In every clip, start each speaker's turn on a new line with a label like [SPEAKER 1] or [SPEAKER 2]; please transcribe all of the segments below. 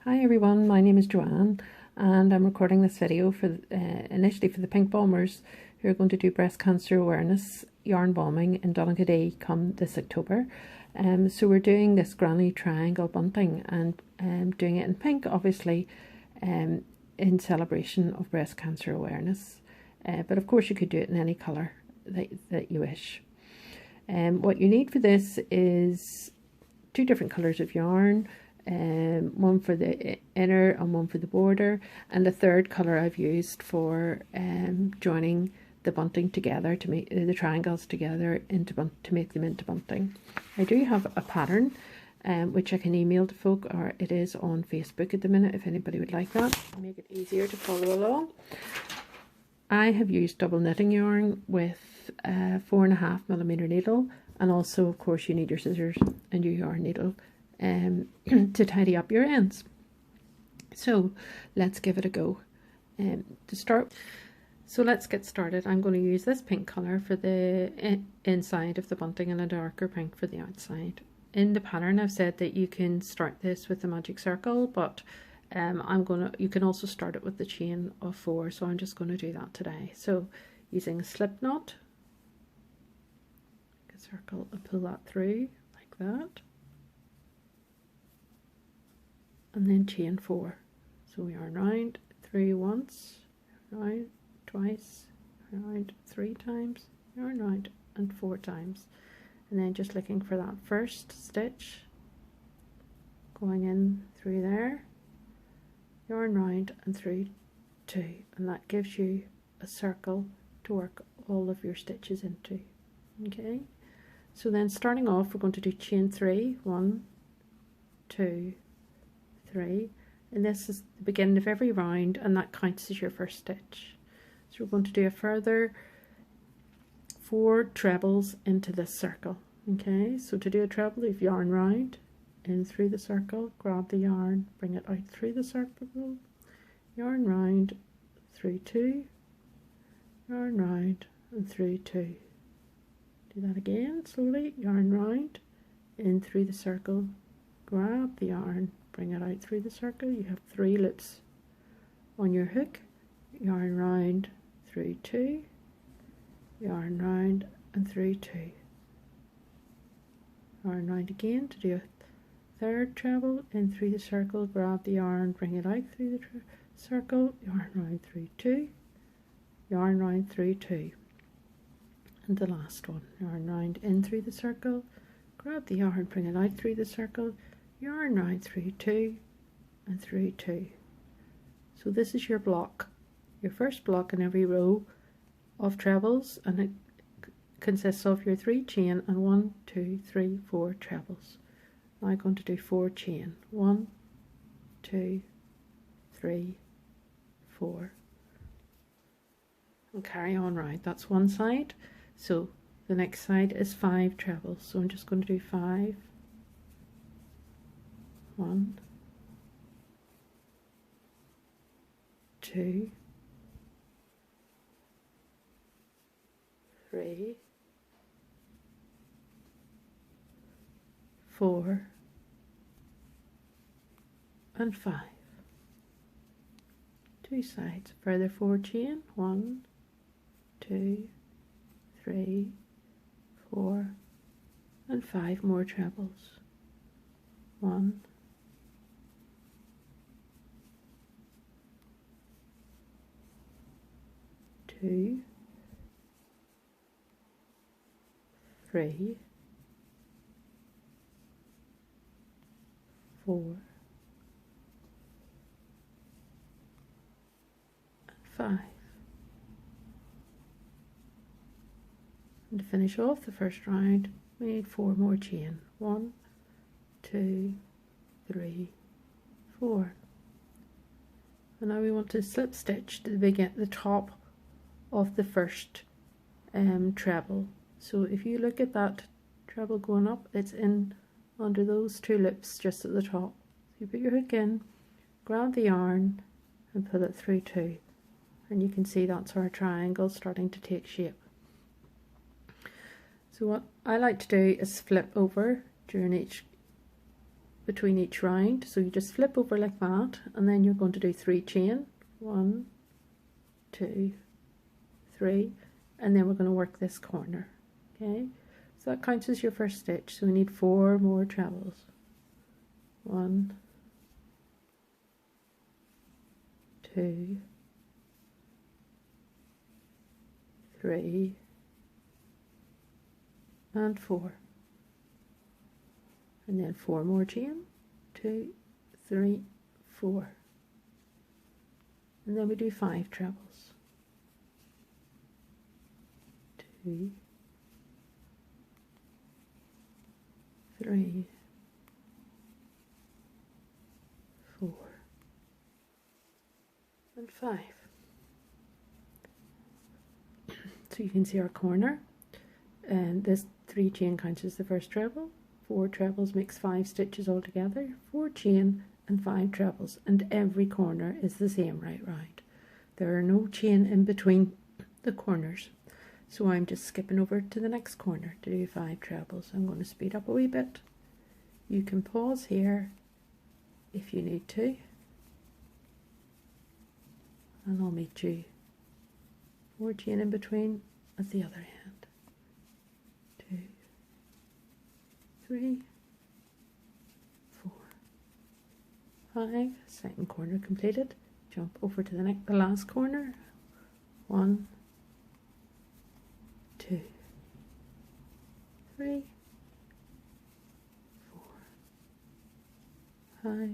[SPEAKER 1] Hi everyone, my name is Joanne and I'm recording this video for initially for the Pink Bombers who are going to do breast cancer awareness yarn bombing in Donegal come this October. So we're doing this granny triangle bunting and doing it in pink, obviously, in celebration of breast cancer awareness. But of course you could do it in any colour that you wish. What you need for this is two different colours of yarn. One for the inner and one for the border, and the third colour I've used for joining the bunting together to make the triangles together to make them into bunting. I do have a pattern which I can email to folk, or it is on Facebook at the minute if anybody would like that, make it easier to follow along. I have used double knitting yarn with a 4.5mm needle, and also of course you need your scissors and your yarn needle to tidy up your ends. So let's give it a go. To start, so let's get started. I'm going to use this pink colour for the inside of the bunting and a darker pink for the outside. In the pattern I've said that you can start this with the magic circle, but you can also start it with the chain of 4, so I'm just going to do that today. So using a slip knot, a circle and pull that through like that. And then chain 4. So we yarn round through once, round twice, round 3 times, yarn round and 4 times. And then just looking for that first stitch, going in through there, yarn round and through 2, and that gives you a circle to work all of your stitches into. Okay, so then starting off we're going to do chain 3, 1, 2, 3, and this is the beginning of every round, and that counts as your first stitch. So we're going to do a further 4 trebles into this circle. Okay, so to do a treble, you yarn round, in through the circle, grab the yarn, bring it out through the circle, yarn round, through 2, yarn round and through 2. Do that again slowly, yarn round, in through the circle, grab the yarn, bring it out through the circle. You have 3 loops on your hook, yarn round, through 2, yarn round and through 2, yarn round again to do a third treble, in through the circle, grab the yarn, bring it out through the circle, yarn round through 2, yarn round through 2, and the last one, yarn round in through the circle, grab the yarn, bring it out through the circle, yarn round through 2 and through 2. So this is your block, your first block in every row of trebles, and it consists of your 3 chain and 1, 2, 3, 4 trebles. Now I'm going to do 4 chain, 1, 2, 3, 4, and carry on round. That's one side. So the next side is 5 trebles, so I'm just going to do 5, 1, 2, 3, 4 and 5. 2 sides, further 4 chain, 1, 2, 3, 4 and 5 more trebles, 1, 2, 3, 4 and 5. And to finish off the first round we need 4 more chain, 1, 2, 3, 4. And now we want to slip stitch to the top of the first treble. So if you look at that treble going up, it's in under those 2 loops just at the top. So you put your hook in, grab the yarn and pull it through 2, and you can see that's our triangle starting to take shape. So what I like to do is flip over during each between each round. So you just flip over like that, and then you're going to do 3 chain. 1, 2, 3, and then we're going to work this corner. Okay, so that counts as your first stitch. So we need 4 more trebles. 1, 2, 3, and 4, and then 4 more chain. 2, 3, 4, and then we do 5 trebles. 2, 3, 4, and 5. So you can see our corner, and this 3 chain counts as the first treble. 4 trebles makes 5 stitches altogether. 4 chain and 5 trebles, and every corner is the same right round. There are no chain in between the corners. So I'm just skipping over to the next corner to do 5 trebles. I'm going to speed up a wee bit. You can pause here if you need to, and I'll meet you 4 chain in between at the other end. 2, 3, 4, 5. Second corner completed. Jump over to the last corner. 1, 2, 3, 4, 5.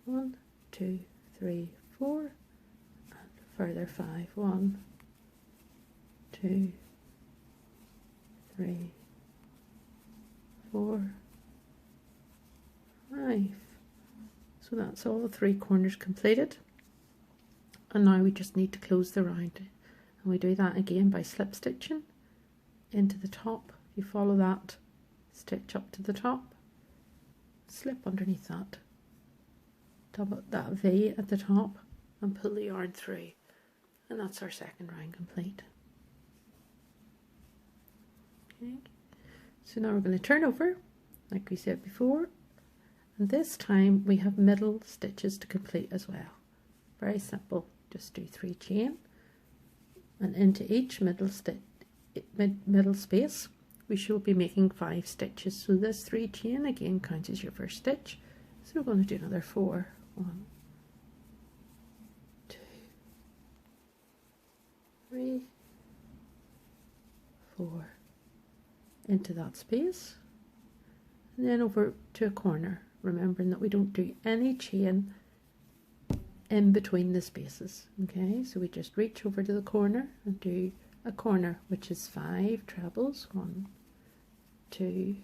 [SPEAKER 1] 1, 2, 3, 4, and further 5. 1, 2, 3, 4, 5. So that's all the 3 corners completed, and now we just need to close the round, and we do that again by slip stitching into the top. You follow that stitch up to the top, slip underneath that, double that V at the top, and pull the yarn through, and that's our second round complete. Okay, so now we're going to turn over like we said before, and this time we have middle stitches to complete as well. Very simple, just do 3 chain, and into each middle space we should be making 5 stitches. So this 3 chain again counts as your first stitch, so we're going to do another 4. 1, 2, 3, 4, into that space, and then over to a corner, remembering that we don't do any chain in between the spaces. Okay, so we just reach over to the corner and do a corner, which is 5 trebles. 1, 2,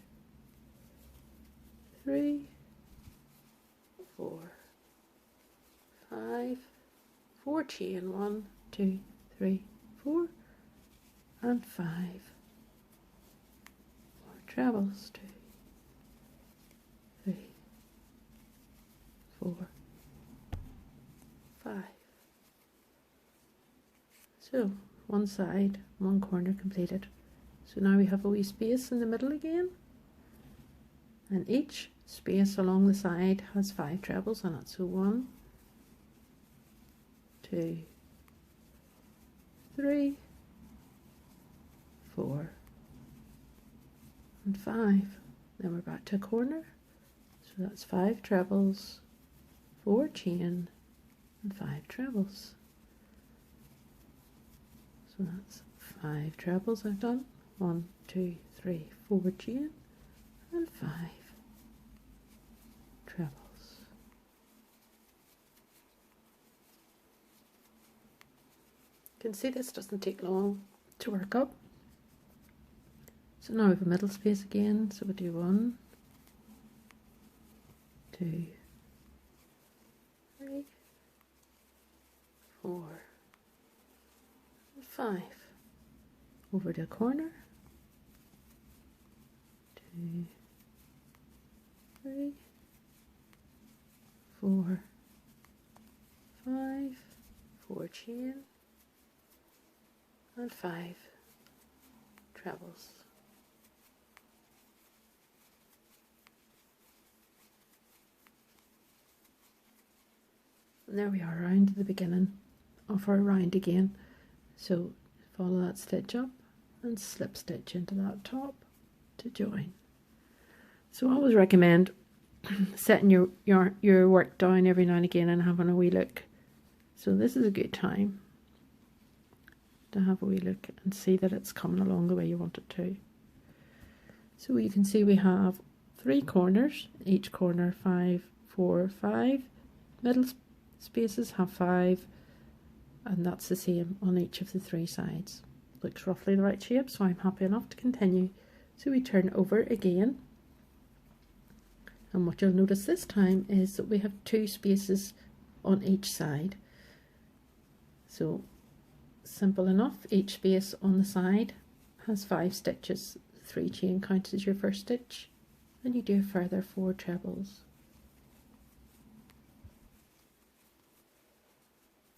[SPEAKER 1] 3, 4, 5, 4 chain. 1, 2, 3, 4, and 5 more trebles. 2, 3, 4, 5. So one side, one corner completed. So now we have a wee space in the middle again, and each space along the side has 5 trebles on it. So 1, 2, 3, 4, and 5. Then we're back to a corner, so that's 5 trebles, 4 chain, and 5 trebles. So that's 5 trebles I've done. 1, 2, 3, 4 chain, and 5 trebles. You can see this doesn't take long to work up. So now we have a middle space again, so we'll do 1, 2, 3, 4, and 5. Over to a corner, 2, 3, 4, 5, 4 chain, and 5 trebles. And there we are, around to the beginning of our round again. So follow that stitch up and slip stitch into that top to join. So I always recommend setting your work down every now and again and having a wee look. So this is a good time to have a wee look and see that it's coming along the way you want it to. So you can see we have 3 corners, each corner 5, 4, 5, middle spaces have 5, and that's the same on each of the 3 sides. Looks roughly the right shape, so I'm happy enough to continue. So we turn over again, and what you'll notice this time is that we have 2 spaces on each side. So simple enough, each space on the side has 5 stitches. 3 chain counts as your first stitch, and you do a further 4 trebles.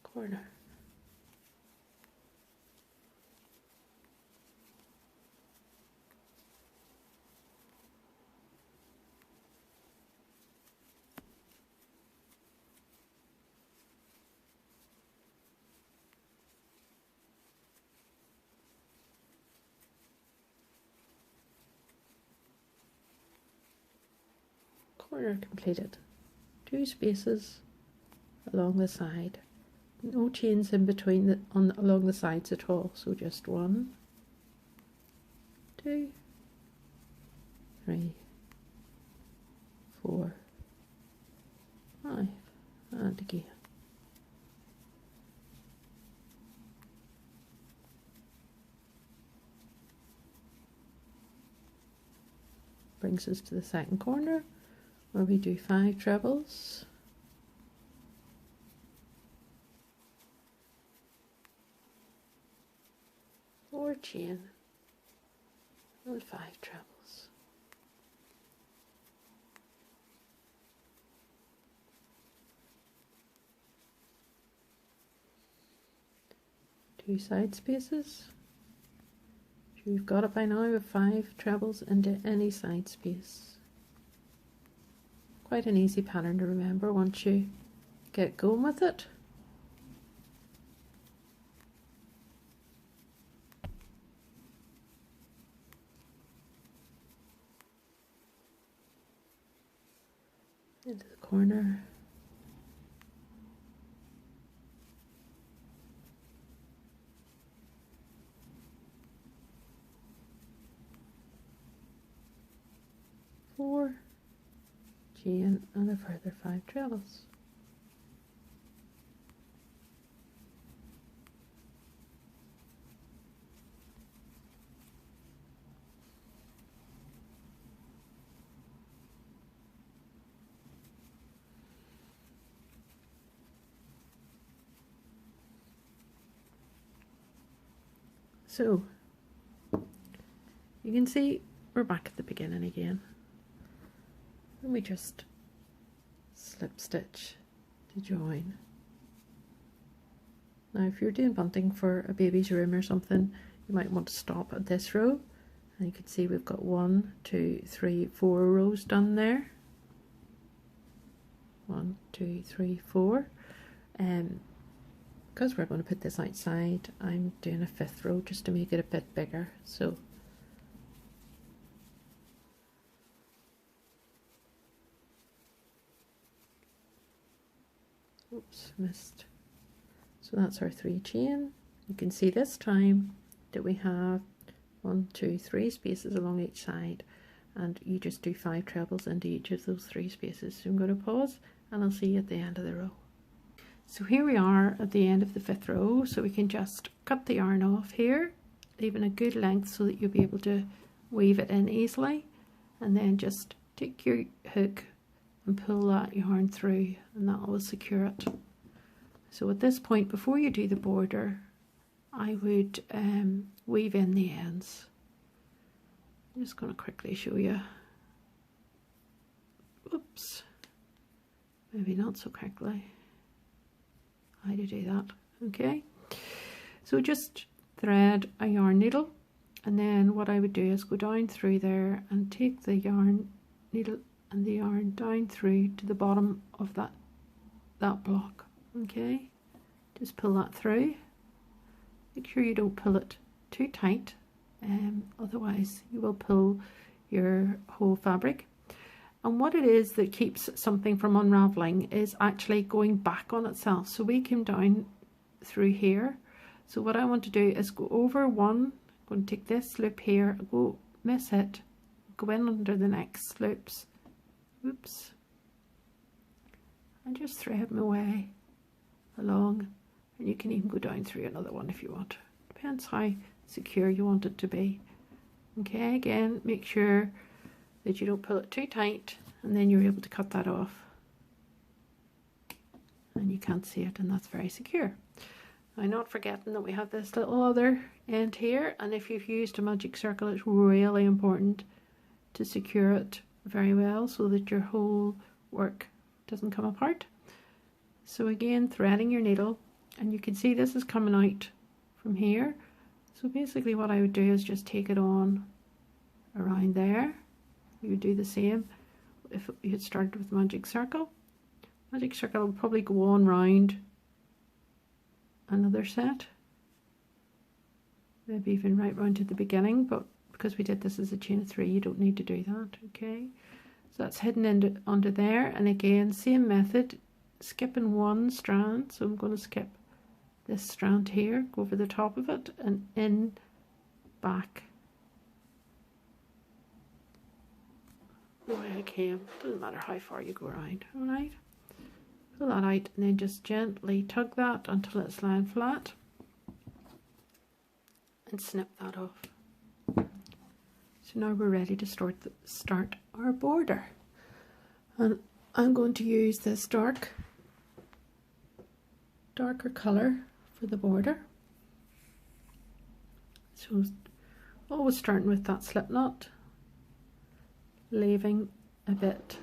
[SPEAKER 1] Corner. Corner completed. 2 spaces along the side. No chains in between along the sides at all. So just 1, 2, 3, 4, 5, and again. Brings us to the second corner, where we do 5 trebles, four chain, and 5 trebles. Two side spaces. You've got it by now with 5 trebles into any side space. Quite an easy pattern to remember once you get going with it. Into the corner. Four chain and a further 5 trebles. So you can see we're back at the beginning again, and we just slip stitch to join. Now if you're doing bunting for a baby's room or something, you might want to stop at this row, and you can see we've got 1, 2, 3, 4 rows done there. 1, 2, 3, 4. Because we're going to put this outside, I'm doing a 5th row just to make it a bit bigger. So oops, missed. So that's our 3 chain. You can see this time that we have 1, 2, 3 spaces along each side, and you just do 5 trebles into each of those 3 spaces. So I'm going to pause and I'll see you at the end of the row. So here we are at the end of the 5th row, so we can just cut the yarn off here, leaving a good length so that you'll be able to weave it in easily, and then just take your hook and pull that yarn through, and that will secure it. So at this point, before you do the border, I would weave in the ends. I'm just going to quickly show you. Oops, maybe not so quickly. How to do that. Okay, so just thread a yarn needle, and then what I would do is go down through there and take the yarn needle and the yarn down through to the bottom of that block, Okay, just pull that through. Make sure you don't pull it too tight, otherwise you will pull your whole fabric. And what it is that keeps something from unraveling is actually going back on itself. So we came down through here. So what I want to do is go over one, I'm going to take this loop here, go miss it, go in under the next loops, oops, and just thread my way along. And you can even go down through another one if you want. Depends how secure you want it to be. Okay, again, make sure that you don't pull it too tight, and then you're able to cut that off. And you can't see it, and that's very secure. Now, not forgetting that we have this little other end here, and if you've used a magic circle, it's really important to secure it very well so that your whole work doesn't come apart. So again, threading your needle, and you can see this is coming out from here. So basically what I would do is just take it on around there. You would do the same if you had started with magic circle. Magic circle will probably go on round another set, maybe even right round to the beginning, but because we did this as a chain of 3, you don't need to do that. Okay, so that's hidden into under there, and again, same method, skipping one strand. So I'm going to skip this strand here, go over the top of it, and in, back, the way I came. Doesn't matter how far you go around. All right, pull that out, and then just gently tug that until it's lying flat, and snip that off. So now we're ready to start our border, and I'm going to use this darker colour for the border. So always starting with that slip knot, leaving a bit.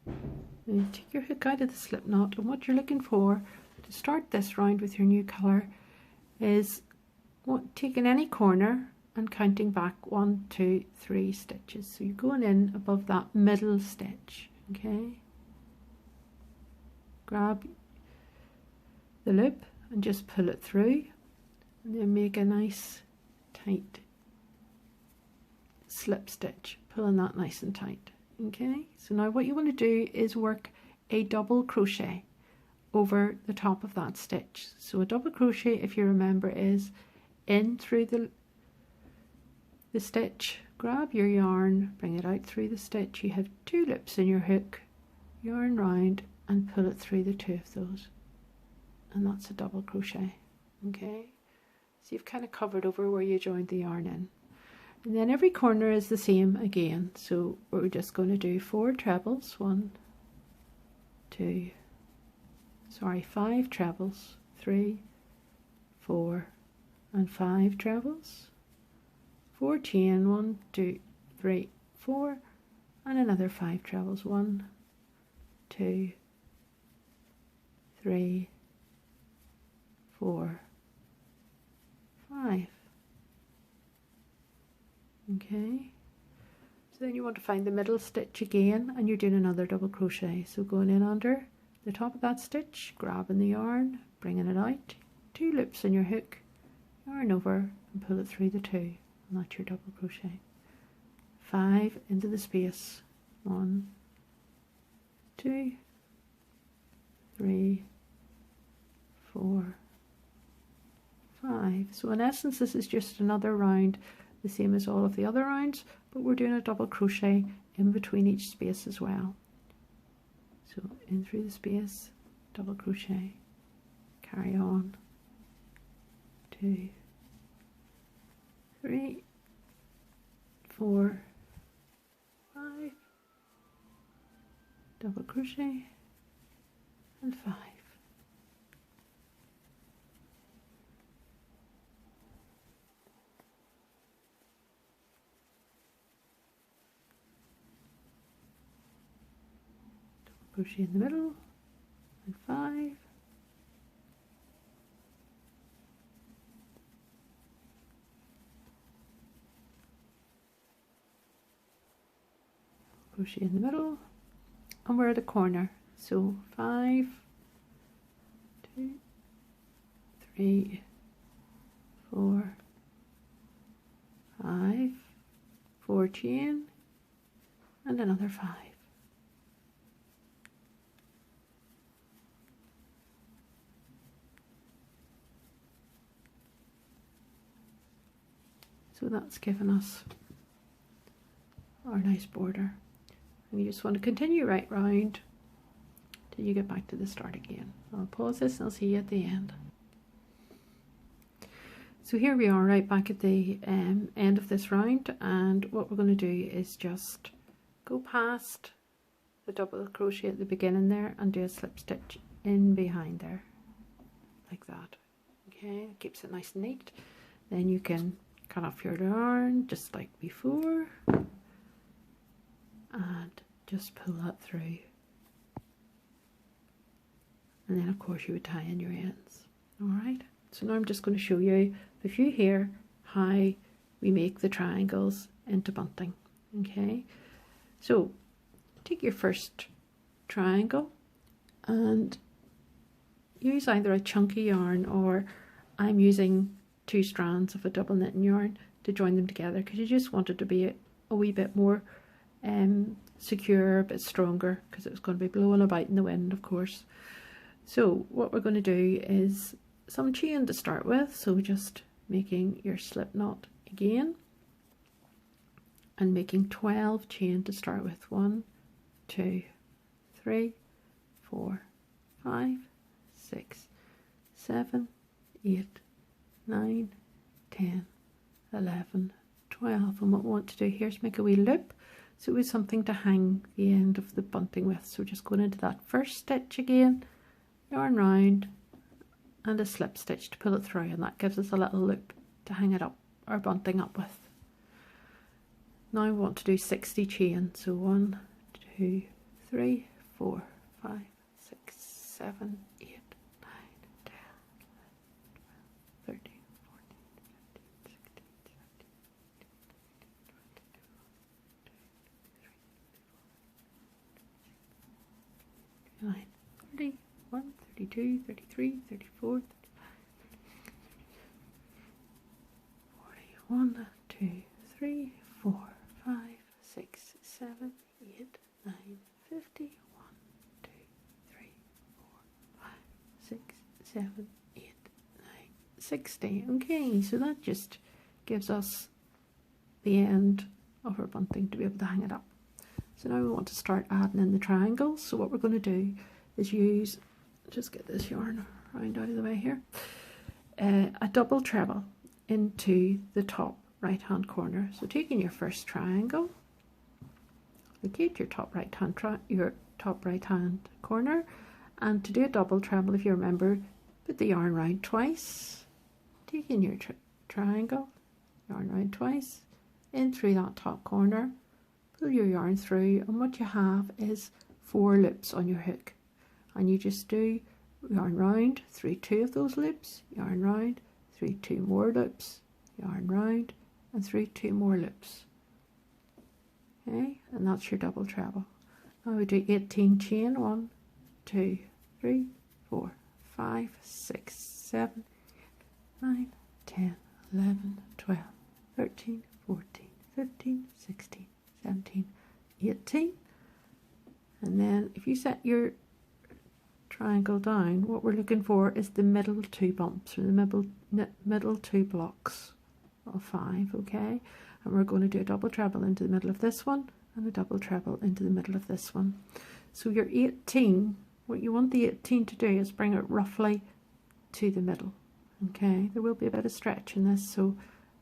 [SPEAKER 1] And you take your hook out of the slip knot, and what you're looking for to start this round with your new colour is taking any corner and counting back 1, 2, 3 stitches. So you're going in above that middle stitch. Okay, grab the loop and just pull it through, and then make a nice tight slip stitch, pulling that nice and tight. Okay, so now what you want to do is work a double crochet over the top of that stitch. So a double crochet, if you remember, is in through the stitch, grab your yarn, bring it out through the stitch, you have 2 loops in your hook, yarn round and pull it through the 2 of those, and that's a double crochet. Okay, so you've kind of covered over where you joined the yarn in. And then every corner is the same again, so we're just going to do 4 trebles, 5 trebles, 3, 4 and 5 trebles, 4 chain, 1, 2, 3, 4, and another 5 trebles, 1, 2, 3, 4, 5. Okay, so then you want to find the middle stitch again, and you're doing another double crochet. So going in under the top of that stitch, grabbing the yarn, bringing it out, 2 loops in your hook, yarn over and pull it through the 2, and that's your double crochet. 5 into the space, 1, 2, 3, 4, 5. So in essence this is just another round, the same as all of the other rounds, but we're doing a double crochet in between each space as well. So in through the space, double crochet, carry on, 2, 3, 4, 5, double crochet, and 5. Crochet in the middle, and 5, crochet in the middle, and we're at a corner, so 5, 2, 3, 4, 5, 4 chain, and another 5. So that's given us our nice border. And you just want to continue right round till you get back to the start again. I'll pause this and I'll see you at the end. So here we are right back at the end of this round, and what we're going to do is just go past the double crochet at the beginning there and do a slip stitch in behind there, like that. Okay, it keeps it nice and neat. Then you can cut off your yarn just like before and just pull that through, and then of course you would tie in your ends. Alright, so now I'm just going to show you the view here how we make the triangles into bunting. Okay, so take your first triangle and use either a chunky yarn, or I'm using 2 strands of a double knitting yarn to join them together because you just want it to be a wee bit more secure, a bit stronger, because it's going to be blowing about in the wind, of course. So what we're going to do is some chain to start with, so just making your slip knot again and making 12 chain to start with. 1, 2, 3, 4, 5, 6, 7, 8, 9, 10, 11, 12. And what we want to do here is make a wee loop, so it's something to hang the end of the bunting with. So just going into that first stitch again, yarn round and a slip stitch to pull it through, and that gives us a little loop to hang it up, our bunting up with. Now we want to do 60 chain, so 1, 2, 3, 4, 5, 6, 7, 8, 9, 10, 11, 12, 13, 14, 15, 16, 17, 18, 31, 32, 33, 34, 41, 2, 3, 4, 5, 6, 7, 8, 9, 50, 1, 2, 3, 4, 5, 6, 7, 8, 9, 60. Okay, so that just gives us the end of our bunting to be able to hang it up. So now we want to start adding in the triangles. So what we're going to do is use, just get this yarn round out of the way here, a double treble into the top right hand corner. So taking your first triangle, locate your top right hand corner, and to do a double treble, if you remember, put the yarn round twice, taking your triangle, yarn round twice, in through that top corner, pull your yarn through, and what you have is 4 loops on your hook, and you just do yarn round through 2 of those loops, yarn round through 2 more loops, yarn round and through 2 more loops. Okay, and that's your double treble. Now we do 18 chain, 1, 2, 3, 4, 5, 6, 7, 8, 9, 10, 11, 12, 13, 14, 15, 16, 17, 18. And then if you set your triangle down, what we're looking for is the middle 2 bumps, or the middle 2 blocks of 5, okay? And we're going to do a double treble into the middle of this one and a double treble into the middle of this one. So your 18, what you want the 18 to do is bring it roughly to the middle, okay? There will be a bit of stretch in this, so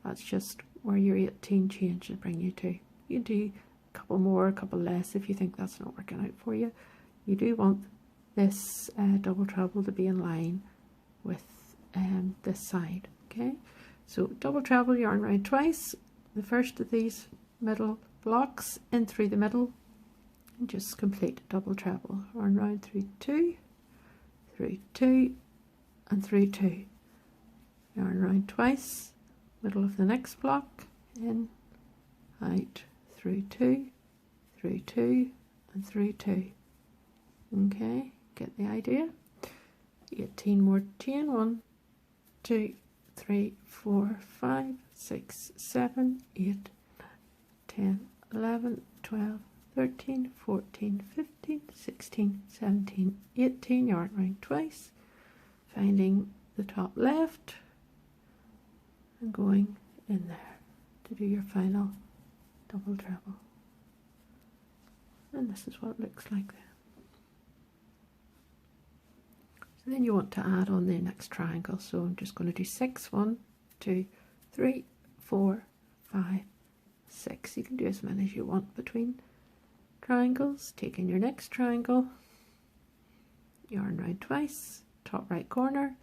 [SPEAKER 1] that's just where your 18 chain should bring you to. You can do a couple more, a couple less if you think that's not working out for you. You do want this double treble to be in line with this side, okay? So double treble, yarn round twice, the first of these middle blocks in through the middle, and just complete double treble, yarn round through 2, through 2, and through 2, yarn round twice, middle of the next block, in, out, through 2, through 2, and through 2. Okay, get the idea? 18 more chain, 1, 2, 3, 4, 5, 6, 7, 8, 10, 11, 12, 13, 14, 15, 16, 17, 18, yarn round twice, finding the top left and going in there to do your final double treble. And this is what it looks like then. So then you want to add on the next triangle, so I'm just going to do 6, 1, 2, 3, 4, 5, 6. You can do as many as you want between triangles. Take in your next triangle, yarn round twice, top right corner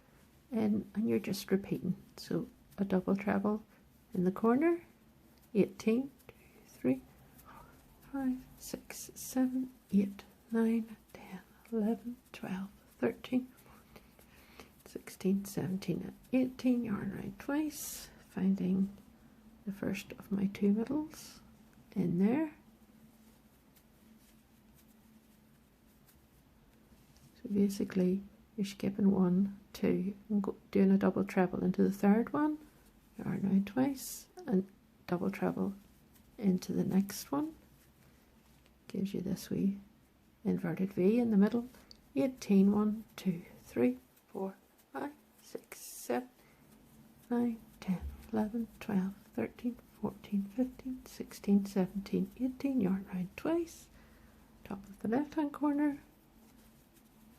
[SPEAKER 1] in, and you're just repeating. So a double treble in the corner, 18, 2, 3, 4, 5, 6, 7, 8, 9, 10, 11, 12, 13, 16, 17, and 18, yarn round twice, finding the first of my 2 middles in there. So basically you're skipping 1, 2 and doing a double treble into the third one, yarn round twice and double treble into the next one. Gives you this wee inverted V in the middle. 18, 1, 2, 3, 4, 5, 6, 7, 9, 10, 11, 12, 13, 14, 15, 16, 17, 18, yarn round twice, top of the left hand corner,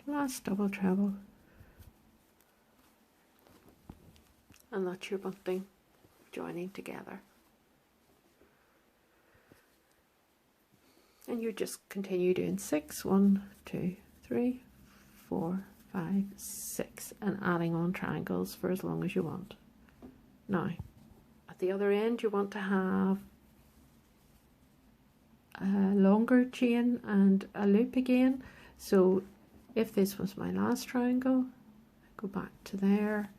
[SPEAKER 1] last double treble, and that's your bunting joining together. And you just continue doing 6, 1, 2, 3, 4, 5, 6, and adding on triangles for as long as you want. Now, at the other end, you want to have a longer chain and a loop again. So if this was my last triangle, I go back to there,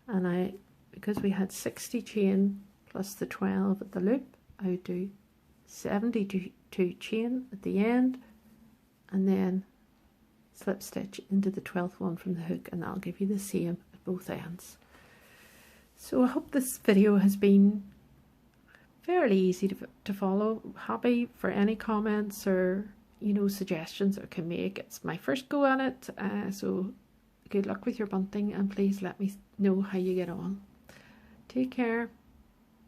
[SPEAKER 1] and because we had 60 chain plus the 12 at the loop, I would do 72 chain at the end, and then slip stitch into the 12th one from the hook, and that'll give you the same at both ends. So I hope this video has been fairly easy to follow. Happy for any comments or suggestions I can make. It's my first go at it, so good luck with your bunting, and please let me know how you get on. Take care.